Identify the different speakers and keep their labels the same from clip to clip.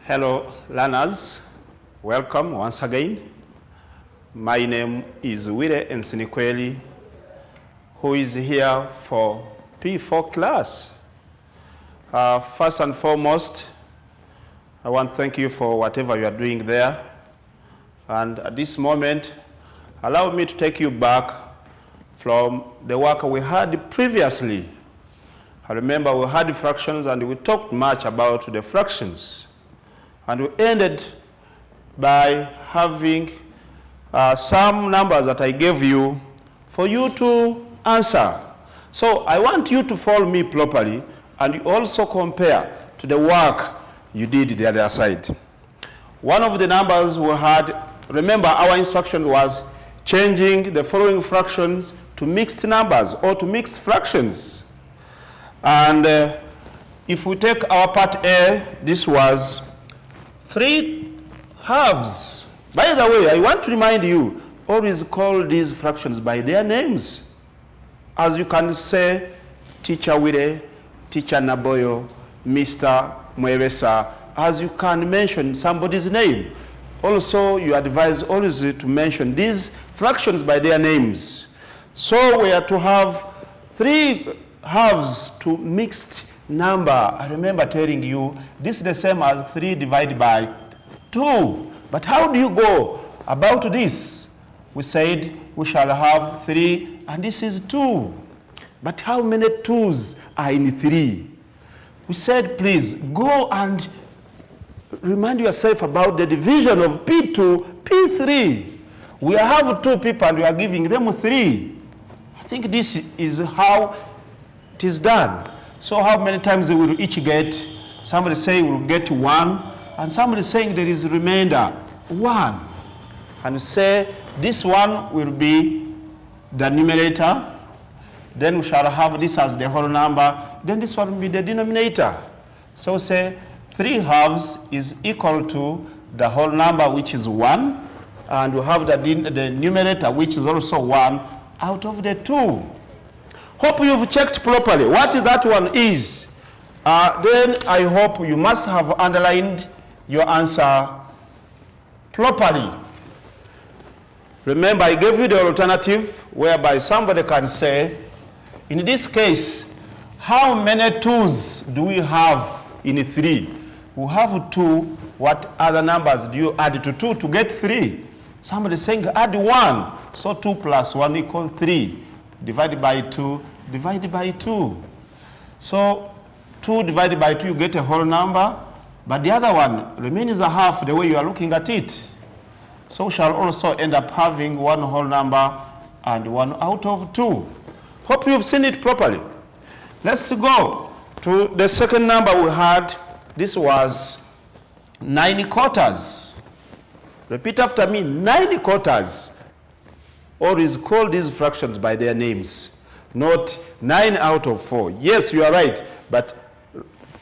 Speaker 1: Hello, learners. Welcome once again. My name is Wire Nsinikweli, who is here for P4 class. First and foremost, I want to thank you for whatever you are doing there. And at this moment, allow me to take you back from the work we had previously. I remember we had fractions and we talked much about the fractions. And we ended by having some numbers that I gave you for you to answer. So I want you to follow me properly and you also compare to the work you did the other side. One of the numbers we had, remember our instruction was changing the following fractions to mixed numbers or to mixed fractions. And if we take our part A, this was 3 halves. By the way, I want to remind you, always call these fractions by their names. As you can say, Teacher Wire, Teacher Naboyo, Mr. Mwewesa, as you can mention somebody's name. Also, you advise always to mention these fractions by their names. So we are to have 3 halves to mixed number. I remember telling you, this is the same as 3 divided by 2. But how do you go about this? We said we shall have 3, and this is 2. But how many 2's are in 3? We said, please, go and remind yourself about the division of P to P3. We have 2 people and we are giving them 3. I think this is how it is done. So how many times they will each get? Somebody say we'll get 1, and somebody saying there is remainder 1. And say this one will be the numerator, then we shall have this as the whole number, then this one will be the denominator. So say 3 halves is equal to the whole number, which is 1, and we have the numerator, which is also 1 out of the 2. Hope you've checked properly what that one is. Then I hope you must have underlined your answer properly. Remember, I gave you the alternative whereby somebody can say, in this case, how many 2's do we have in 3? We have 2. What other numbers do you add to 2 to get 3? Somebody saying add 1. So 2 plus 1 equals 3. Divided by 2, divided by 2. So 2 divided by 2, you get a whole number, but the other one remains a half the way you are looking at it. So we shall also end up having 1 whole number and 1 out of 2. Hope you've seen it properly. Let's go to the second number we had. This was 9 quarters. Repeat after me, 9 quarters. Always call these fractions by their names, not 9 out of 4. Yes, you are right, but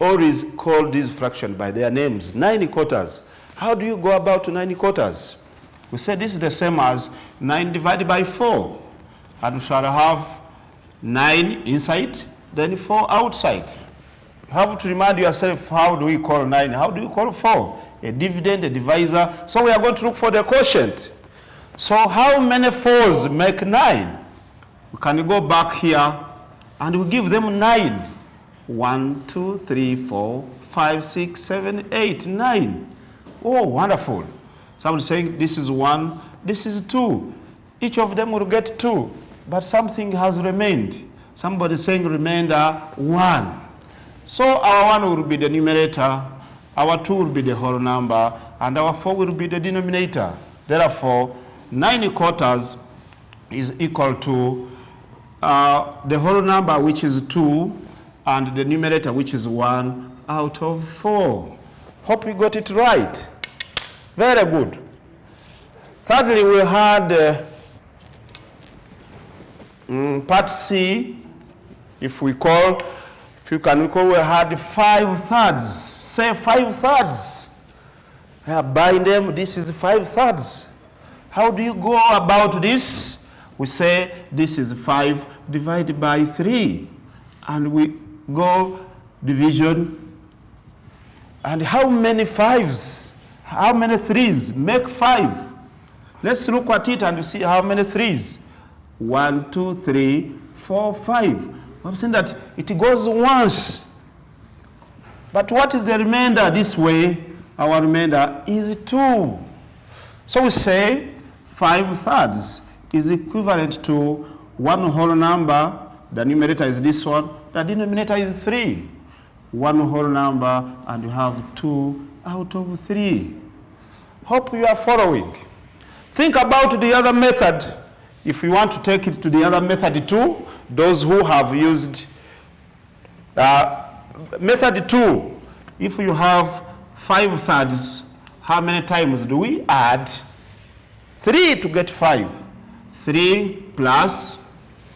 Speaker 1: always call these fractions by their names. 9 quarters. How do you go about 9 quarters? We said this is the same as 9 divided by 4. And we shall have 9 inside, then 4 outside. You have to remind yourself, how do we call 9? How do you call 4? A dividend, a divisor. So we are going to look for the quotient. So how many 4's make 9? We can go back here and we give them 9. 1, 2, 3, 4, 5, 6, 7, 8, 9. Oh, wonderful. Somebody saying this is 1, this is 2. Each of them will get 2, but something has remained. Somebody saying remainder 1. So our 1 will be the numerator, our 2 will be the whole number, and our 4 will be the denominator. Therefore, 9 quarters is equal to the whole number, which is 2, and the numerator, which is 1 out of 4. Hope you got it right. Very good. Thirdly, we had part C. If you can recall, we had 5 thirds. Say 5 thirds. By them, this is 5 thirds. How do you go about this? We say this is 5 divided by 3. And we go division And how many 5s, how many 3s make 5? Let's look at it and see how many 3s. 1, 2, 3, 4, 5. We've seen that it goes once. But what is the remainder this way? Our remainder is 2. So we say 5/3 is equivalent to 1 whole number. The numerator is this one. The denominator is 3. 1 whole number, and you have 2 out of 3. Hope you are following. Think about the other method. If you want to take it to the other method too, those who have used method 2, if you have 5/3, how many times do we add 3 to get 5? 3 plus,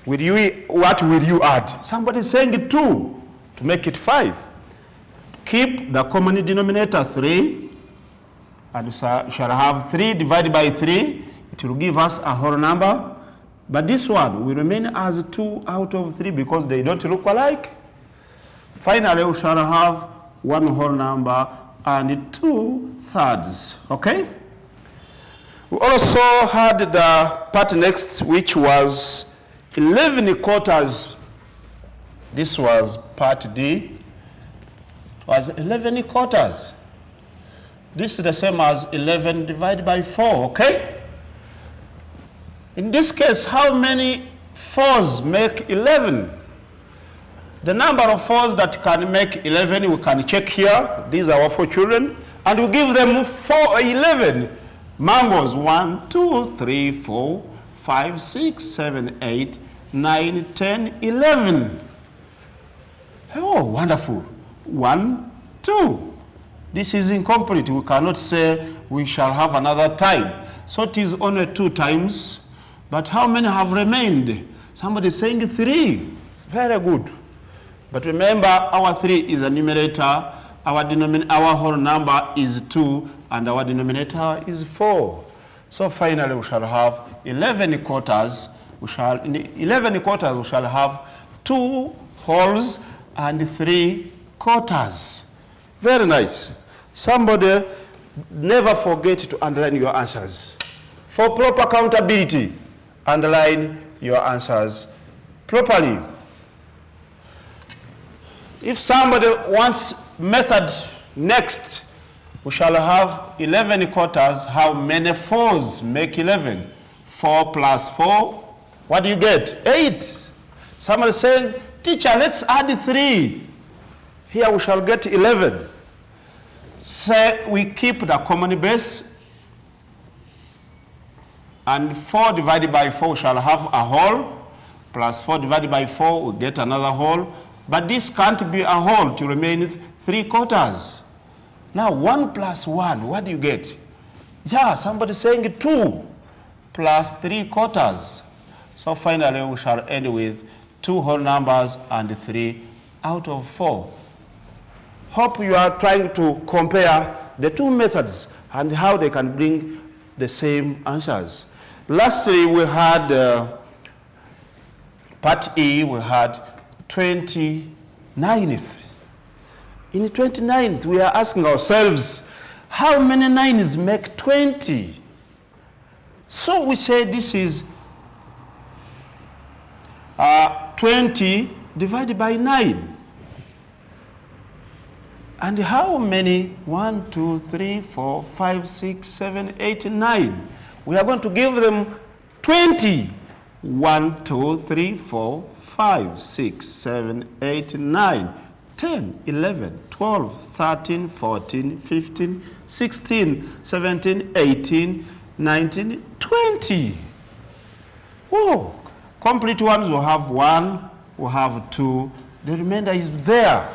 Speaker 1: what will you add? Somebody is saying 2 to make it 5. Keep the common denominator 3, and shall have 3 divided by 3. It will give us a whole number. But this one will remain as 2 out of 3 because they don't look alike. Finally, we shall have 1 whole number and 2/3. Okay? We also had the part next, which was 11/4. This was part D. It was 11/4. This is the same as 11 divided by 4, okay? In this case, how many 4s make 11? The number of 4s that can make 11, we can check here. These are our 4 children. And we give them 11 mangoes. 1, 2, 3, 4, 5, 6, 7, 8, 9, 10, 11. Oh, wonderful. 1, 2. This is incomplete. We cannot say we shall have another time. So it is only 2 times. But how many have remained? Somebody is saying 3. Very good. But remember, our 3 is a numerator. Our whole number is 2, and our denominator is 4. So finally, we shall have 11/4. In 11/4, we shall have 2 wholes and 3 quarters. Very nice. Somebody never forget to underline your answers. For proper accountability, underline your answers properly. If somebody wants method next, we shall have 11/4. How many 4s make 11? 4 plus 4, what do you get? 8. Somebody saying, teacher, let's add 3. Here we shall get 11. Say we keep the common base, and 4 divided by 4 shall have a whole, plus 4 divided by 4 we get another whole. But this can't be a whole to remain 3/4. Now 1 plus 1, what do you get? Yeah, somebody saying 2 plus 3/4. So finally we shall end with 2 whole numbers and 3 out of 4. Hope you are trying to compare the 2 methods and how they can bring the same answers. Lastly, we had part E, we had 29th. In 29th, we are asking ourselves, how many 9s make 20? So we say this is 20 divided by 9. And how many? 1, 2, 3, 4, 5, 6, 7, 8, 9. We are going to give them 20. 1, 2, 3, 4, 5, 6, 7, 8, 9, 10, 11, 12, 13, 14, 15, 16, 17, 18, 19, 20. Whoa. Complete ones will have 1, will have 2. The remainder is there.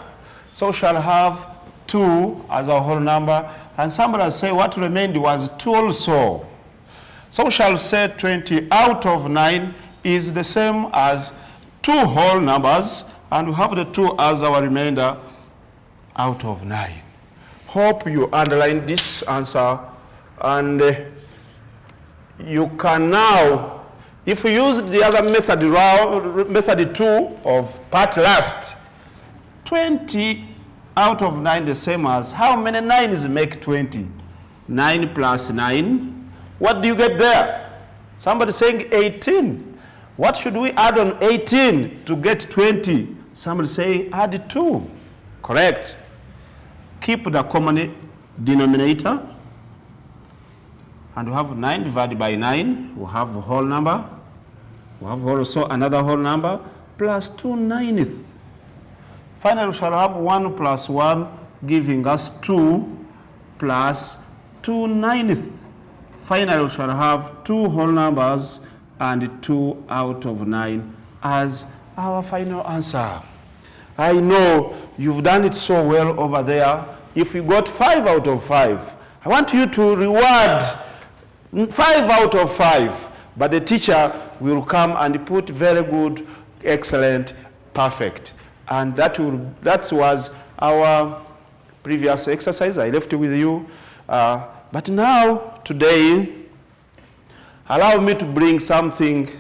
Speaker 1: So we shall have 2 as our whole number. And somebody will say what remained was 2 also. So we shall say 20 out of 9 is the same as 2 whole numbers, and we have the 2 as our remainder out of 9. Hope you underline this answer, and you can now, if you use the other method 2 of part last, 20 out of 9 the same as, how many 9s make 20? 9 plus 9. What do you get there? Somebody saying 18. What should we add on 18 to get 20? Somebody saying add 2. Correct. Keep the common denominator. And we have 9 divided by 9. We have a whole number. We have also another whole number plus 2/9. Finally, we shall have 1 plus 1 giving us 2 plus 2/9. Finally, we shall have 2 whole numbers and 2 out of 9 as our final answer. I know you've done it so well over there. If you got 5 out of 5, I want you to reward 5 out of 5. But the teacher will come and put very good, excellent, perfect. And that was our previous exercise. I left it with you. But now, today, allow me to bring something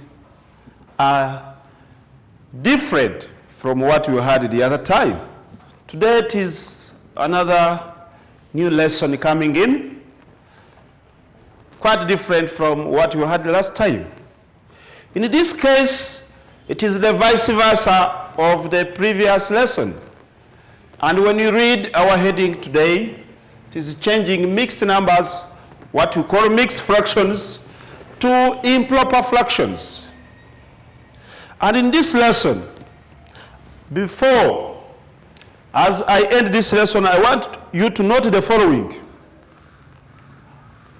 Speaker 1: different from what you had the other time. Today it is another new lesson coming in, quite different from what you had last time. In this case, it is the vice versa of the previous lesson. And when you read our heading today, it is changing mixed numbers, what you call mixed fractions, to improper fractions. And in this lesson, before, as I end this lesson, I want you to note the following.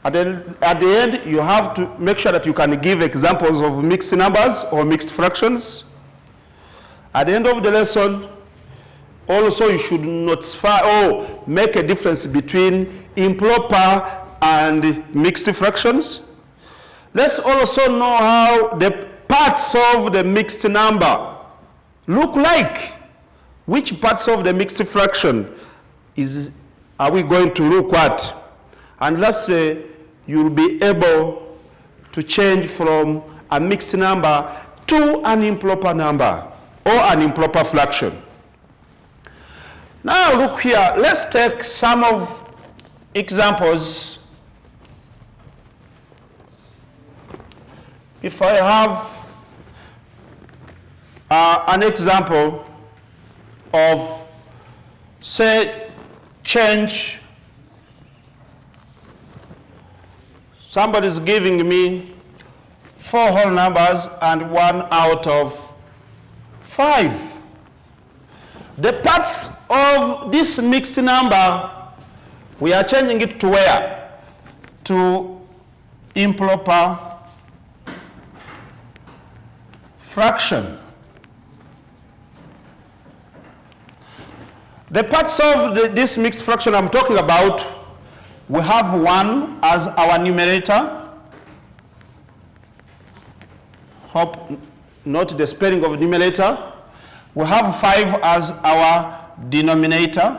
Speaker 1: At the end, you have to make sure that you can give examples of mixed numbers or mixed fractions. At the end of the lesson, also you should notify or make a difference between improper and mixed fractions. Let's also know how the parts of the mixed number look like. Which parts of the mixed fraction are we going to look at? And lastly, you'll be able to change from a mixed number to an improper number or an improper fraction. Now look here, let's take some of examples. If I have an example of, say, change, somebody's giving me 4 whole numbers and 1 out of 5. The parts of this mixed number, we are changing it to where? To improper fraction. The parts of this mixed fraction I'm talking about, we have 1 as our numerator. Hope note the spelling of numerator. We have 5 as our denominator.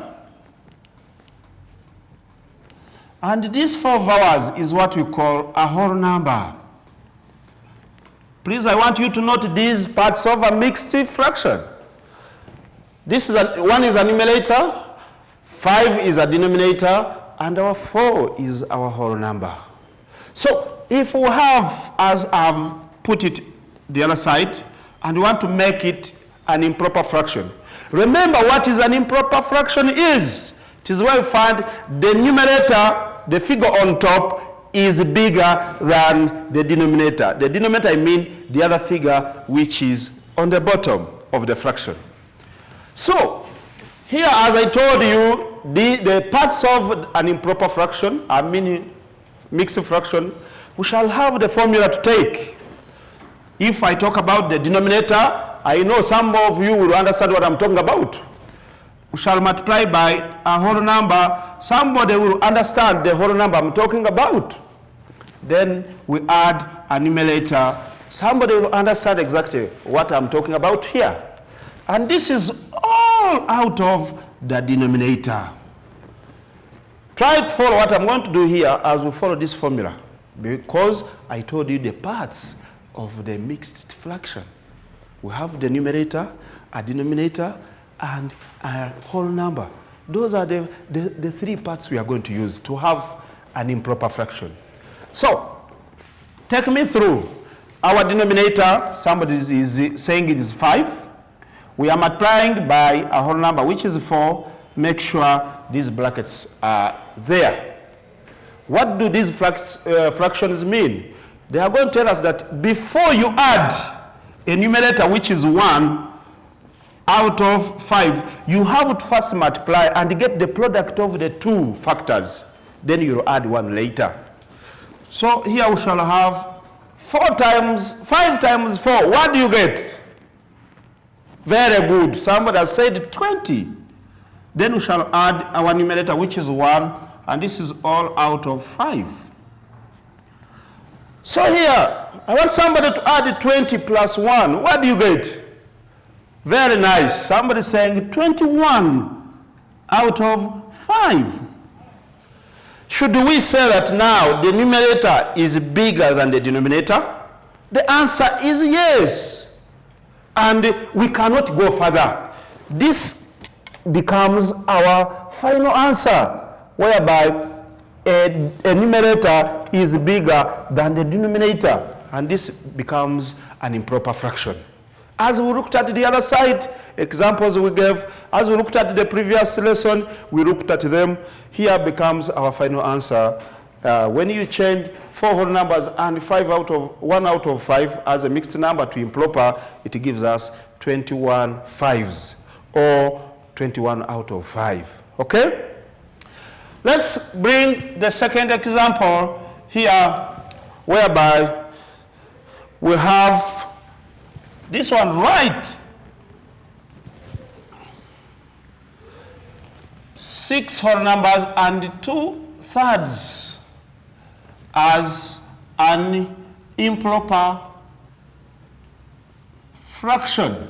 Speaker 1: And this 4 vowels is what we call a whole number. Please, I want you to note these parts of a mixed fraction. This is 1 is a numerator, 5 is a denominator, and our 4 is our whole number. So if we have, as I've put it the other side, and we want to make it an improper fraction. Remember what is an improper fraction is. It is where we find the numerator, the figure on top, is bigger than the denominator. The denominator, I mean the other figure which is on the bottom of the fraction. So, here as I told you, the parts of an improper fraction, I mean mixed fraction, we shall have the formula to take. If I talk about the denominator, I know some of you will understand what I'm talking about. We shall multiply by a whole number. Somebody will understand the whole number I'm talking about. Then we add a numerator. Somebody will understand exactly what I'm talking about here. And this is all out of the denominator. Try to follow what I'm going to do here as we follow this formula, because I told you the parts of the mixed fraction. We have the numerator, a denominator, and a whole number. Those are the three parts we are going to use to have an improper fraction. So, take me through. Our denominator, somebody is saying it is 5. We are multiplying by a whole number, which is 4. Make sure these brackets are there. What do these fractions mean? They are going to tell us that before you add a numerator, which is 1 out of 5, you have to first multiply and get the product of the two factors. Then you'll add 1 later. So here we shall have 5 times 4. What do you get? Very good. Somebody has said 20. Then we shall add our numerator, which is 1, and this is all out of 5. So here, I want somebody to add 20 plus 1. What do you get? Very nice. Somebody saying 21 out of 5. Should we say that now the numerator is bigger than the denominator? The answer is yes. And we cannot go further. This becomes our final answer, whereby a numerator is bigger than the denominator. And this becomes an improper fraction. As we looked at the other side, examples we gave, as we looked at the previous lesson, we looked at them. Here becomes our final answer. When you change 4 whole numbers and 1 out of 5 as a mixed number to improper, it gives us 21 5s, or 21 out of 5. Okay? Let's bring the second example here, whereby we have this one right. 6 whole numbers and 2/3 as an improper fraction.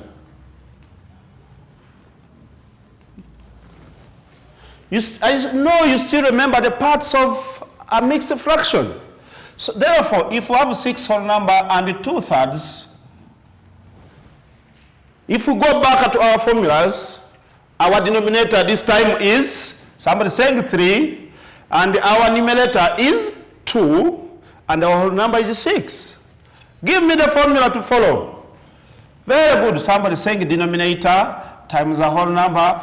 Speaker 1: I know you still remember the parts of a mixed fraction. So therefore, if we have 6 whole number and 2/3, if we go back to our formulas, our denominator this time is, somebody saying 3, and our numerator is 2, and our whole number is 6. Give me the formula to follow. Very good. Somebody saying denominator times a whole number.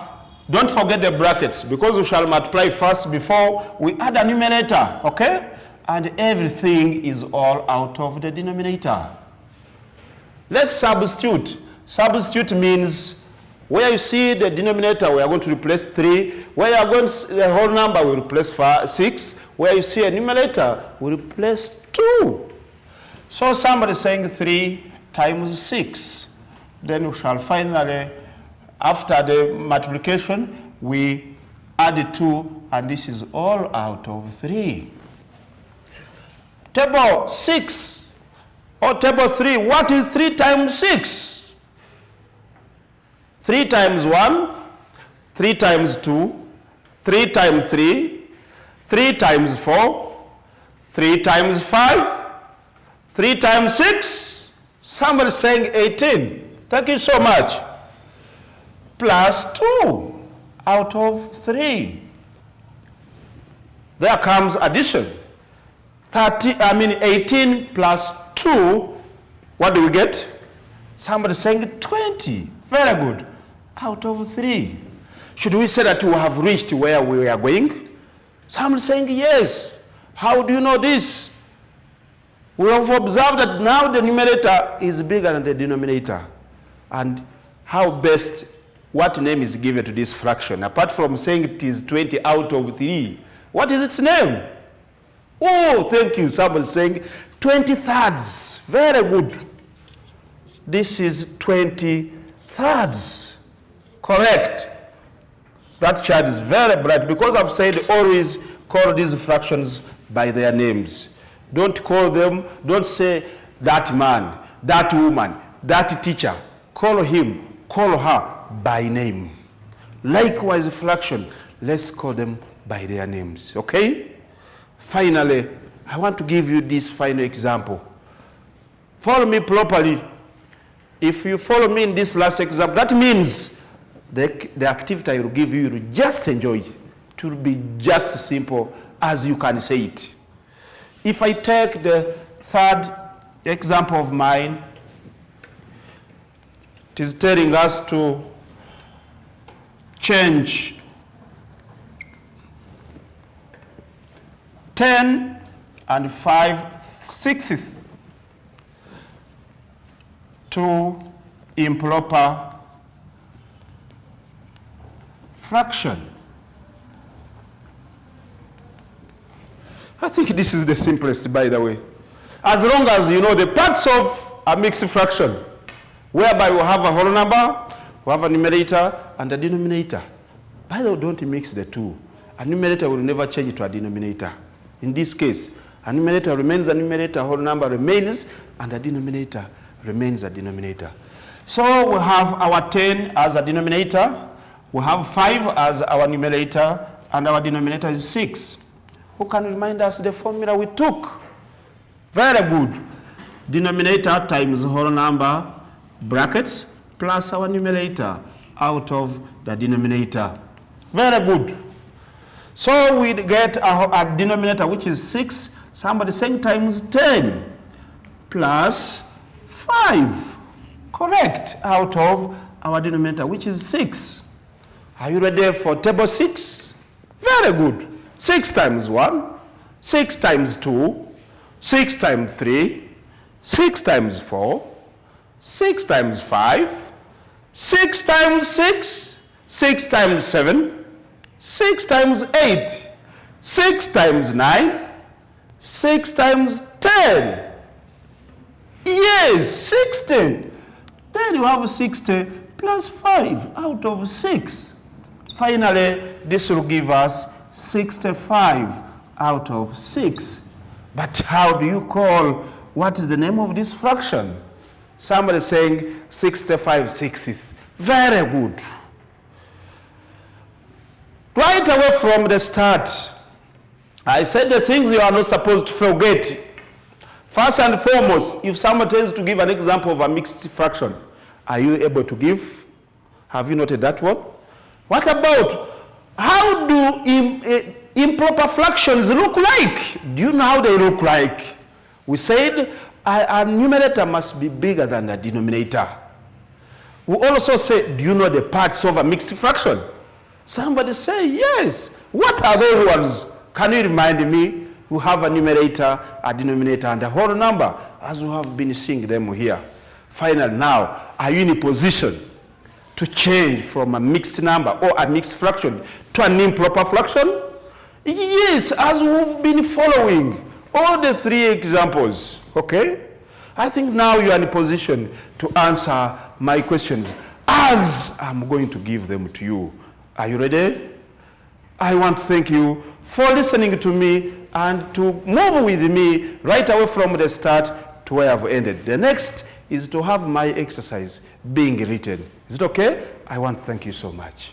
Speaker 1: Don't forget the brackets, because we shall multiply first before we add a numerator, okay? And everything is all out of the denominator. Let's substitute. Substitute means where you see the denominator, we are going to replace 3. Where you are going to see the whole number, we replace 6. Where you see a numerator, we replace 2. So somebody saying 3 times 6. Then we shall finally, after the multiplication, we add 2, and this is all out of 3. Table 6 or table 3, what is 3 times 6? 3 times 1, 3 times 2, 3 times 3, 3 times 4, 3 times 5, 3 times 6. Somebody saying 18. Thank you so much. Plus 2 out of 3. There comes addition. 18 plus 2, what do we get? Somebody saying 20. Very good. Out of 3. Should we say that we have reached where we are going? Somebody saying yes. How do you know this? We have observed that now the numerator is bigger than the denominator. And how best, what name is given to this fraction? Apart from saying it is 20 out of 3, what is its name? Oh, thank you. Somebody saying 20/3. Very good. This is 20/3. Correct. That child is very bright, because I've said always call these fractions by their names. Don't call them, don't say that man, that woman, that teacher. Call him, call her by name. Likewise, fraction, let's call them by their names. Okay? Finally, I want to give you this final example. Follow me properly. If you follow me in this last example, that means the activity I will give you, you will just enjoy it. It will be just simple as you can say it. If I take the third example of mine, it is telling us to change 10 and 5/6 to improper fraction. I think this is the simplest, by the way. As long as you know the parts of a mixed fraction, whereby we have a whole number, we have a numerator and a denominator. By the way, don't mix the two. A numerator will never change to a denominator. In this case, a numerator remains a numerator, a whole number remains, and a denominator remains a denominator. So we have our 10 as a denominator, we have 5 as our numerator, and our denominator is 6. Who can remind us the formula we took? Very good. Denominator times whole number, brackets, plus our numerator out of the denominator. Very good. So we get a denominator which is 6. Somebody saying times 10 plus 5. Correct. Out of our denominator which is 6. Are you ready for table 6? Very good. 6 times 1, 6 times 2, 6 times 3, 6 times 4, 6 times 5, 6 times 6, 6 times 7, 6 times 8, 6 times 9, 6 times 10. Yes, 60. Then you have 60 plus 5 out of 6. Finally, this will give us 65 out of 6. But how do you call, what is the name of this fraction? Somebody saying 65/60. Very good. Right away from the start, I said the things you are not supposed to forget. First and foremost, if someone tells to give an example of a mixed fraction, are you able to give? Have you noted that one? What about, how do improper fractions look like? Do you know how they look like? We said a numerator must be bigger than the denominator. We also say, do you know the parts of a mixed fraction? Somebody say, yes. What are those ones? Can you remind me? We have a numerator, a denominator, and a whole number, as we have been seeing them here. Finally, now, are you in a position to change from a mixed number or a mixed fraction to an improper fraction? Yes, as we've been following all the 3 examples, okay? I think now you are in a position to answer my questions as I'm going to give them to you. Are you ready? I want to thank you for listening to me and to move with me right away from the start to where I've ended. The next is to have my exercise being written. Is it okay? I want to thank you so much.